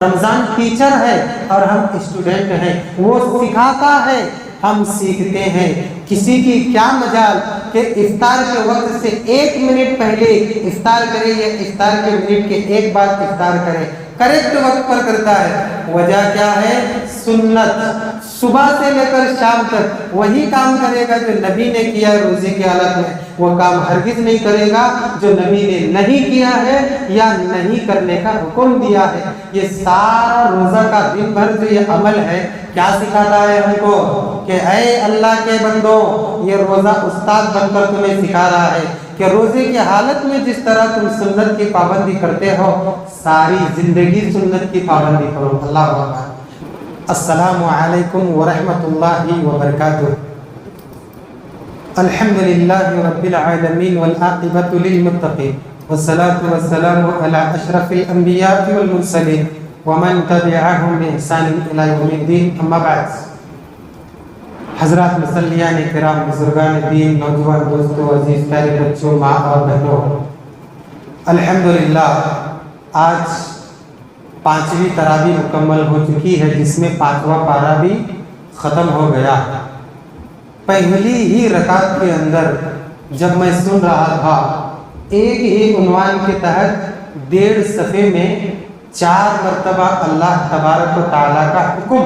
رمضان teacher ہے اور ہم اسٹوڈنٹ ہیں، وہ سکھاتا ہے ہم سیکھتے ہیں۔ کسی کی کیا مجال کہ افطار کے وقت سے 1 منٹ پہلے افطار کرے یا افطار کے منٹ کے ایک بعد افطار کرے، کریکٹ وقت پر کرتا ہے۔ وجہ کیا ہے؟ سنت، صبح سے لے کر شام تک وہی کام کرے گا جو نبی نے کیا ہے روزے کی حالت میں، وہ کام ہرگز نہیں کرے گا جو نبی نے نہیں کیا ہے یا نہیں کرنے کا حکم دیا ہے۔ یہ سارا روزہ کا دن بھر جو یہ عمل ہے کیا سکھاتا ہے ہم کو کہ اے اللہ کے بندو، یہ روزہ استاد بن کر تمہیں سکھا رہا ہے کہ روزے کی حالت میں جس طرح تم سنت کی پابندی کرتے ہو، ساری زندگی سنت کی پابندی کرو۔ اللہ اکبر۔ السلام علیکم ورحمۃ اللہ وبرکاتہ۔ الحمد للہ رب العالمین والعاقبۃ للمتقین والصلاة والسلام علی اشرف الانبیاء والمرسلین ومن تبعهم بإحسان الی یوم الدین، اما بعد۔ حضرات مصلیان کرام، بزرگان دین، نوجوان دوستوں، عزیز پیارے بچوں، ماں اور بہنوں، الحمدللہ آج 5ویں تراویح مکمل ہو چکی ہے، جس میں 5واں پارہ بھی ختم ہو گیا۔ پہلی ہی رکعت کے اندر جب میں سن رہا تھا، ایک ہی عنوان کے تحت 1.5 صفحے میں 4 مرتبہ اللہ تبارک و تعالیٰ کا حکم،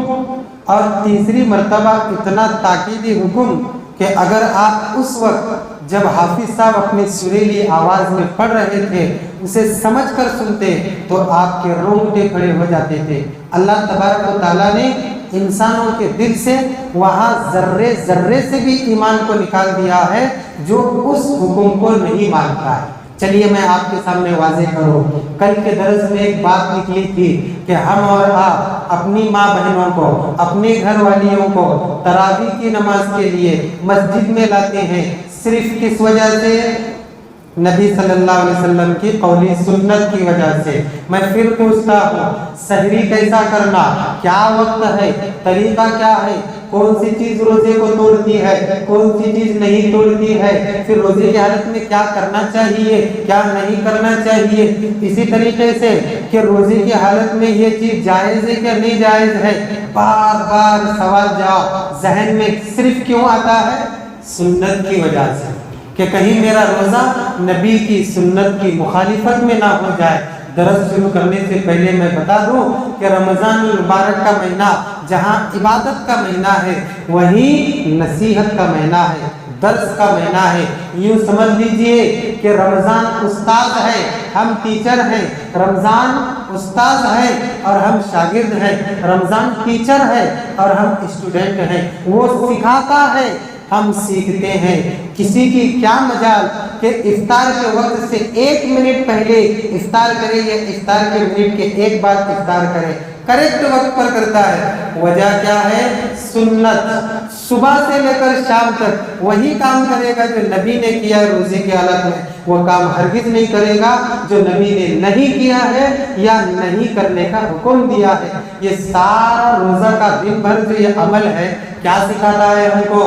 اور تیسری مرتبہ اتنا تاکیدی حکم کہ اگر آپ اس وقت جب حافظ صاحب اپنی سریلی آواز میں پڑھ رہے تھے اسے سمجھ کر سنتے تو آپ کے رونگٹے کھڑے ہو جاتے تھے۔ اللہ تبارک و تعالیٰ نے انسانوں کے دل سے وہاں ذرے ذرے سے بھی ایمان کو نکال دیا ہے جو اس حکم کو نہیں مانتا ہے۔ چلیے میں آپ کے سامنے واضح کروں، کل کے درس میں ایک بات نکلی تھی کہ ہم اور آپ اپنی ماں بہنوں کو، اپنے گھر والیوں کو تراویح کی نماز کے لیے مسجد میں لاتے ہیں، صرف کس وجہ سے؟ نبی صلی اللہ علیہ وسلم کی قولی سنت کی وجہ سے۔ میں پھر پوچھتا ہوں، سحری کیسا کرنا، کیا وقت ہے، طریقہ کیا ہے، کون سی چیز روزے کو توڑتی ہے، کون سی چیز نہیں توڑتی ہے، پھر روزے کی حالت میں کیا کرنا چاہیے، کیا نہیں کرنا چاہیے، اسی طریقے سے کہ روزے کی حالت میں یہ چیز جائز ہے کیا نہیں جائز ہے، بار بار سوال جواب ذہن میں صرف کیوں آتا ہے؟ سنت کی وجہ سے، کہ کہیں میرا روزہ نبی کی سنت کی مخالفت میں نہ ہو جائے۔ درس شروع کرنے سے پہلے میں بتا دوں کہ رمضان المبارک کا مہینہ جہاں عبادت کا مہینہ ہے، وہیں نصیحت کا مہینہ ہے، درس کا مہینہ ہے۔ یوں سمجھ لیجئے کہ رمضان استاد ہے، ہم ٹیچر ہیں، رمضان استاد ہے اور ہم شاگرد ہیں، رمضان ٹیچر ہے اور ہم اسٹوڈنٹ ہیں، وہ سکھاتا ہے ہم سیکھتے ہیں۔ کسی کی کیا مجال کہ افطار کے وقت سے 1 منٹ پہلے افطار کرے یا افطار کے منٹ کے ایک بعد افطار کرے، کریکٹ وقت پر کرتا ہے۔ وجہ کیا ہے؟ سنت، صبح سے لے کر شام تک وہی کام کرے گا جو نبی نے کیا ہے روزے کی حالت میں، وہ کام ہرگز نہیں کرے گا جو نبی نے نہیں کیا ہے یا نہیں کرنے کا حکم دیا ہے۔ یہ سارا روزہ کا دن بھر جو یہ عمل ہے کیا سکھاتا ہے ہم کو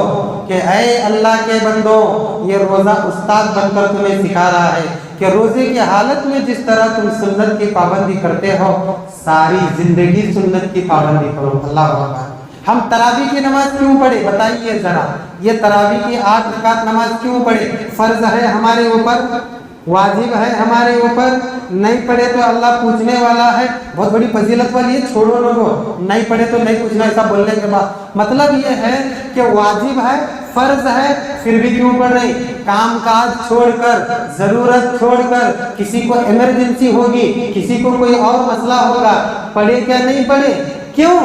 کہ اے اللہ کے بندو، یہ روزہ استاد بن کر تمہیں سکھا رہا ہے کہ روزے کی حالت میں جس طرح تم سنت کی پابندی کرتے ہو، ساری زندگی سنت کی پابندی کرو۔ اللہ اکبر۔ ہم تراویح کی نماز کیوں پڑھے بتائیے ذرا، یہ تراویح کی 8 رکعت نماز کیوں پڑھے؟ فرض ہے ہمارے اوپر، واجب ہے ہمارے اوپر، نہیں پڑھے تو اللہ پوچھنے والا ہے۔ بہت بڑی فضیلت والی ہے، چھوڑو لوگوں، نہیں پڑھے تو نہیں پوچھنا، ایسا بولنے کے بعد مطلب یہ ہے کہ واجب ہے، فرض ہے، پھر بھی کیوں پڑھ رہے؟ کام کاج چھوڑ کر، ضرورت چھوڑ کر، کسی کو ایمرجنسی ہوگی، کسی کو کوئی اور مسئلہ ہوگا، پڑھے کیا نہیں پڑھے؟ کیوں؟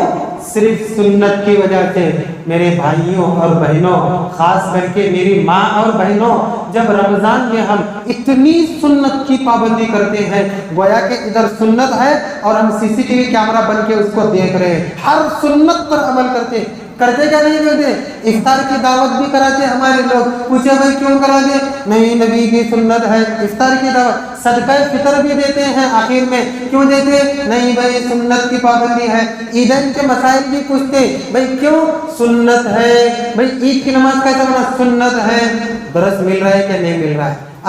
صرف سنت کی وجہ سے۔ میرے بھائیوں اور بہنوں، خاص کر کے میری ماں اور بہنوں، جب رمضان میں ہم اتنی سنت کی پابندی کرتے ہیں، گویا کہ ادھر سنت ہے اور ہم CCTV کیمرہ بن کے اس کو دیکھ رہے ہیں، ہر سنت پر عمل کرتے کیا نہیں کرتے؟ افطار کی دعوت بھی کراتے ہمارے لوگ، پوچھے بھائی کیوں کرا دے؟ نہیں نبی کی سنت ہے افطار کی دعوت۔ صدقہ فطر بھی دیتے ہیں آخر میں، کیوں دیتے؟ نہیں بھائی سنت کی پابندی ہے۔ عیدین کے مسائل بھی پوچھتے، بھائی کیوں؟ سنت ہے۔ بھائی عید کی نماز کیسا بنا؟ سنت ہے۔ درس مل رہا ہے کہ نہیں مل رہا ہے؟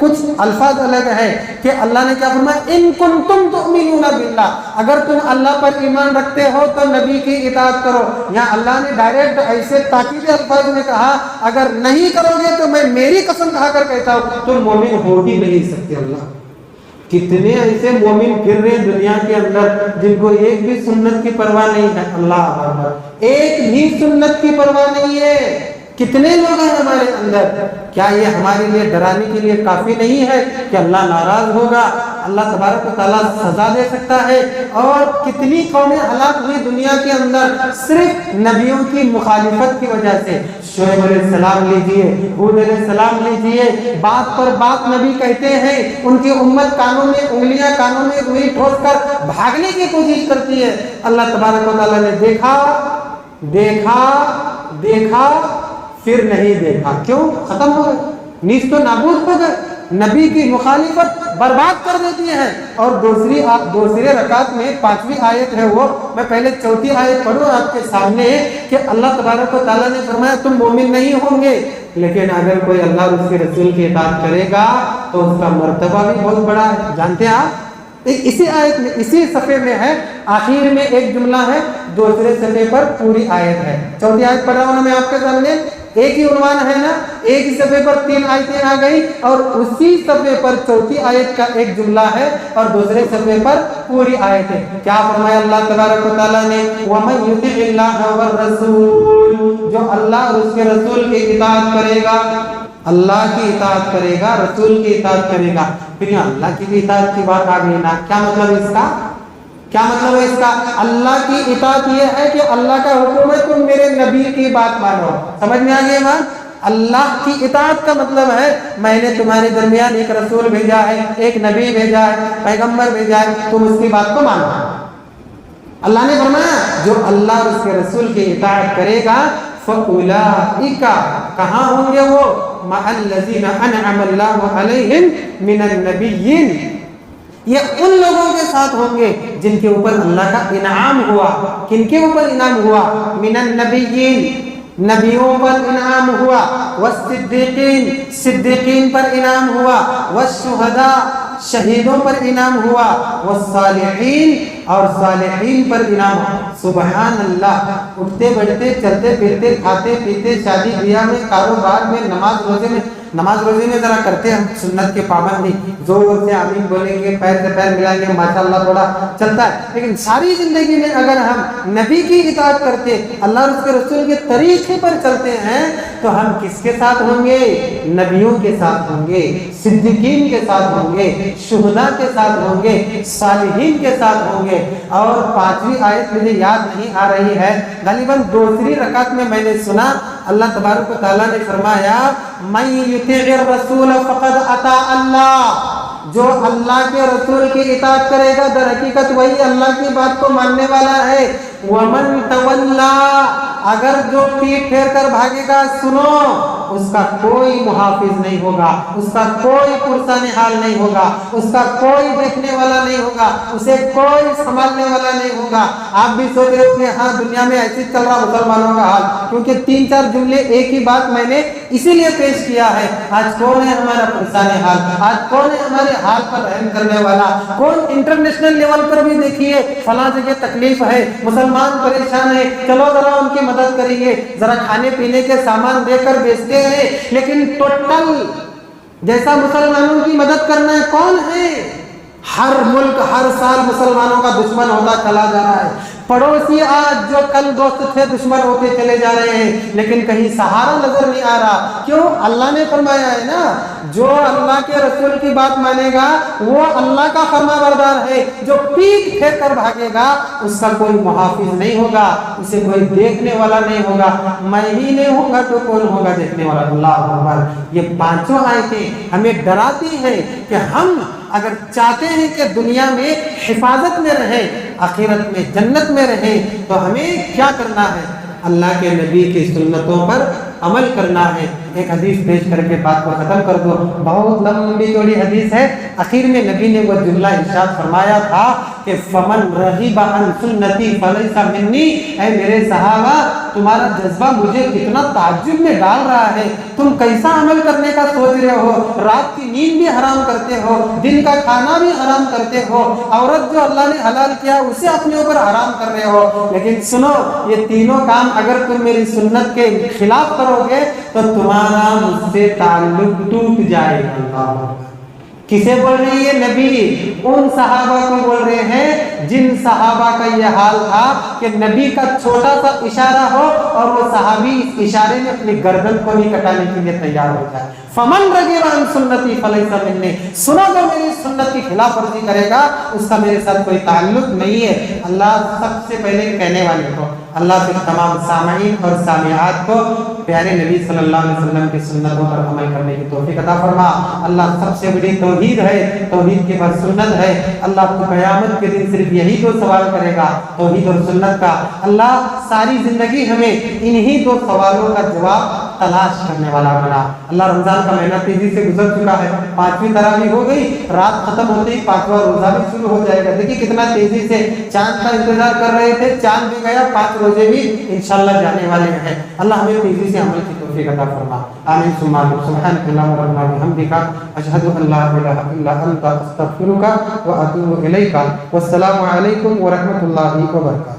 کچھ الفاظ الگ ہے کہ اللہ نے کیا فرمایا ان کنتم تؤمنون باللہ، اگر تم اللہ پر ایمان رکھتے ہو تو نبی کی اطاعت کرو۔ یہاں اللہ نے ڈائریکٹ ایسے تاکیدی الفاظ میں کہا اگر نہیں کرو گے تو میں میری قسم کھا کر کہتا ہوں تم مومن ہو ہی نہیں سکتے۔ اللہ کتنے ایسے مومن پھر رہے دنیا کے اندر جن کو ایک بھی سنت کی پرواہ نہیں ہے، اللہ اکبر، ایک بھی سنت کی پرواہ نہیں ہے۔ کتنے لوگ ہیں ہمارے اندر، کیا یہ ہمارے لیے ڈرانے کے لیے کافی نہیں ہے کہ اللہ ناراض ہوگا، اللہ تبارک و تعالیٰ سزا دے سکتا ہے؟ اور کتنی قومیں ہلاک ہوئی دنیا کے اندر صرف نبیوں کی مخالفت کی وجہ سے۔ شعیب علیہ السلام لیجئے، ہود علیہ السلام لیجئے، بات پر بات نبی کہتے ہیں، ان کی امت کانوں میں انگلیاں، کانوں میں انگلی ٹھوس کر بھاگنے کی کوشش کرتی ہے۔ اللہ تبارک و تعالیٰ نے دیکھا دیکھا دیکھا پھر نہیں دیکھا، کیوں؟ ختم ہو گئے، نیست و نابود ہو گئے۔ نبی کی مخالفت برباد کر دیتی ہے۔ اور دوسری رکعت میں 5ویں آیت ہے وہ، میں پہلے 4تھی آیت پڑھوں آپ کے سامنے کہ اللہ تبارک و تعالیٰ نے فرمایا تم مومن نہیں ہوں گے، لیکن اگر کوئی اللہ اور اس کے رسول کی اطاعت کرے گا تو اس کا مرتبہ بھی بہت بڑا ہے۔ جانتے ہیں آپ؟ اسی آیت میں، اسی صفحے میں ہے، آخر میں ایک جملہ ہے، دوسرے صفحے پر پوری آیت ہے۔ 4تھی آیت پڑھ رہا ہوں میں آپ کے سامنے، ایک ہی عنوان ہے نا، ایک ہی صفحے پر 3 آیتیں آ گئی، اور اسی صفحے پر 4تھی آیت کا ایک جملہ ہے اور دوسرے صفحے پر پوری آیت ہے۔ کیا فرمایا اللہ تبارک و تعالیٰ نے؟ وَمَن يُطِعِ اللَّهَ وَالرَّسُولَ، جو اللہ اور اس کے رسول کی اطاعت کرے گا، اللہ کی اطاعت کرے گا، رسول کی اطاعت کرے گا۔ پھر یہاں اللہ کی اطاعت کی بات آ گئی نا، کیا مطلب اس کا؟ کیا مطلب ہے اس کا؟ اللہ کی اطاعت یہ ہے کہ اللہ کا حکم ہے تم میرے نبی کی بات مانو۔ سمجھ میں آ گئی بات؟ اللہ کی اطاعت کا مطلب ہے میں نے تمہارے درمیان ایک رسول بھیجا ہے، ایک نبی بھیجا ہے، پیغمبر بھیجا ہے، تم اس کی بات کو مانو۔ اللہ نے فرمایا جو اللہ اور اس کے رسول کی اطاعت کرے گا فَأُولَئِكَ، کہاں ہوں گے وہ؟ مَعَ الَّذِينَ أَنْعَمَ اللَّهُ عَلَيْهِمْ مِنَ النَّبِيِّينَ، یہ ان لوگوں کے ساتھ ہوں گے جن کے اوپر اللہ کا انعام ہوا۔ کن کے اوپر انعام ہوا؟ من النبیین، نبیوں پر انعام ہوا، والصدیقین، صدیقین پر انعام ہوا، والشہداء، شہیدوں پر انعام ہوا، والصالحین، اور صالحین پر انعام ہوا۔ سبحان اللہ، اٹھتے بیٹھتے چلتے پھرتے کھاتے پیتے شادی بیاہ میں کاروبار میں نماز روزے میں ذرا کرتے ہم سنت کے پابندی، زور سے آمین بولیں گے، پیر سے پیر ملائیں گے، ماشاءاللہ تھوڑا چلتا ہے، لیکن ساری زندگی میں اگر ہم نبی کی اطاعت کرتے، اللہ اور اس کے رسول کے طریقے پر چلتے ہیں تو ہم کس کے ساتھ ہوں گے؟ نبیوں کے ساتھ ہوں گے، صدیقین کے ساتھ ہوں گے، شہداء کے ساتھ ہوں گے، صالحین کے ساتھ ہوں گے۔ اور 5ویں آیت مجھے یاد نہیں آ رہی ہے، غالباً دوسری رکعت میں میں نے سنا اللہ تبارک و تعالیٰ نے فرمایا مَن یُطِعِ الرَّسُولَ فَقَدْ أَطَاعَ اللَّهَ، جو اللہ کے رسول کی اطاعت کرے گا در حقیقت وہی اللہ کی بات کو ماننے والا ہے۔ وَمَن تَوَلَّى، اگر جو پیٹ پھیر کر بھاگے گا، سنو اس کا کوئی محافظ نہیں ہوگا، اس کا کوئی پرسان حال نہیں ہوگا، اس کا کوئی دیکھنے والا نہیں ہوگا، اسے کوئی سنبھالنے والا نہیں ہوگا۔ آپ بھی سوچ رہے تھے ہاں دنیا میں ایسے چل رہا مسلمانوں کا حال، کیونکہ 3-4 جملے ایک ہی بات میں نے اسی لیے پیش کیا ہے۔ آج کون ہے ہمارا پرسان حال؟ آج کون ہے ہمارے حال پر رحم کرنے والا؟ کون انٹرنیشنل لیول پر بھی دیکھیے فلاں جگہ تکلیف ہے، مسلمان پریشان ہے، چلو ذرا ان کی مدد کریں گے، ذرا کھانے پینے کے سامان دے کر بیچتے ہیں، لیکن ٹوٹل جیسا مسلمانوں کی مدد کرنا ہے کون ہے؟ ہر ملک ہر سال مسلمانوں کا دشمن ہوتا چلا جا رہا ہے۔ پڑوسی آج جو کل دوست تھے دشمن ہوتے چلے جا رہے ہیں، لیکن کہیں سہارا نظر نہیں آ رہا۔ کیوں؟ اللہ نے فرمایا ہے نا جو اللہ کے رسول کی بات مانے گا وہ اللہ کا فرما بردار ہے، جو پیٹ پھیر کر بھاگے گا اس کا کوئی محافظ نہیں ہوگا، اسے کوئی دیکھنے والا نہیں ہوگا۔ میں ہی نہیں ہوں گا تو کون ہوگا دیکھنے والا؟ اللہ اکبر۔ یہ 5 آیتیں ہمیں ڈراتی ہیں کہ ہم اگر چاہتے ہیں کہ دنیا میں حفاظت میں رہیں، آخرت میں جنت میں رہیں، تو ہمیں کیا کرنا ہے؟ اللہ کے نبی کی سنتوں پر عمل کرنا ہے۔ ایک حدیث پیش کر کے بات کو ختم کر دو، بہت لمبی چوڑی حدیث ہے، آخر میں نبی نے وہ جملہ ارشاد فرمایا تھا کہ فمن رغب عن سنتی فلیس منی، اے میرے صحابہ تمہارا جذبہ مجھے کتنا تعجب میں ڈال رہا ہے، تم کیسا عمل کرنے کا سوچ رہے ہو، رات کی نیند بھی حرام کرتے ہو، دن کا کھانا بھی حرام کرتے ہو، عورت جو اللہ نے حلال کیا اسے اپنے اوپر حرام کر رہے ہو، لیکن سنو یہ تینوں کام اگر تم میری سنت کے خلاف کرو گے تو تمہارا مجھ سے تعلق ٹوٹ جائے گا۔ کسے بول رہے ہیں؟ نبی ان صحابہ کو بول رہے ہیں جن صحابہ کا یہ حال تھا کہ نبی کا چھوٹا سا اشارہ ہو اور وہ صحابی اس اشارے میں اپنی گردن کو بھی کٹانے کے لیے تیار ہو جائے۔ فمن رغب عن سنتی فلیس منی، سنا جو میری سنت کی خلاف ورزی کرے گا اس کا میرے ساتھ کوئی تعلق نہیں ہے۔ اللہ سب سے پہلے کہنے والے کو، اللہ سے تمام سامعین اور سامعات کو پیارے نبی صلی اللہ علیہ وسلم کی سنتوں پر عمل کرنے کی توفیق عطا فرما۔ اللہ سب سے بڑی توحید ہے، توحید کے بعد سنت ہے۔ اللہ تو قیامت کے دن صرف یہی دو سوال کرے گا، توحید اور سنت کا۔ اللہ ساری زندگی ہمیں انہی دو سوالوں کا جواب تلاش کرنے والا بنا۔ اللہ رمضان کا مہینہ تیزی سے گزر چکا ہے، 5ویں تراویح ہو گئی، رات ختم ہوتے ہی 5واں روزہ بھی شروع ہو جائے گا۔ دیکھیے کتنا تیزی سے چاند کا انتظار کر رہے تھے، چاند بھی گیا، 5 روزے بھی انشاءاللہ جانے والے ہیں۔ اللہ ہمیں تیزی سے عمل کی توفیق عطا فرما، آمین ثم آمین۔ سبحانک اللہم ربنا بحمدک، اشہد ان لا الہ الا انت، استغفرک واتوب الیک۔ والسلام علیکم ورحمۃ اللہ وبرکاتہ۔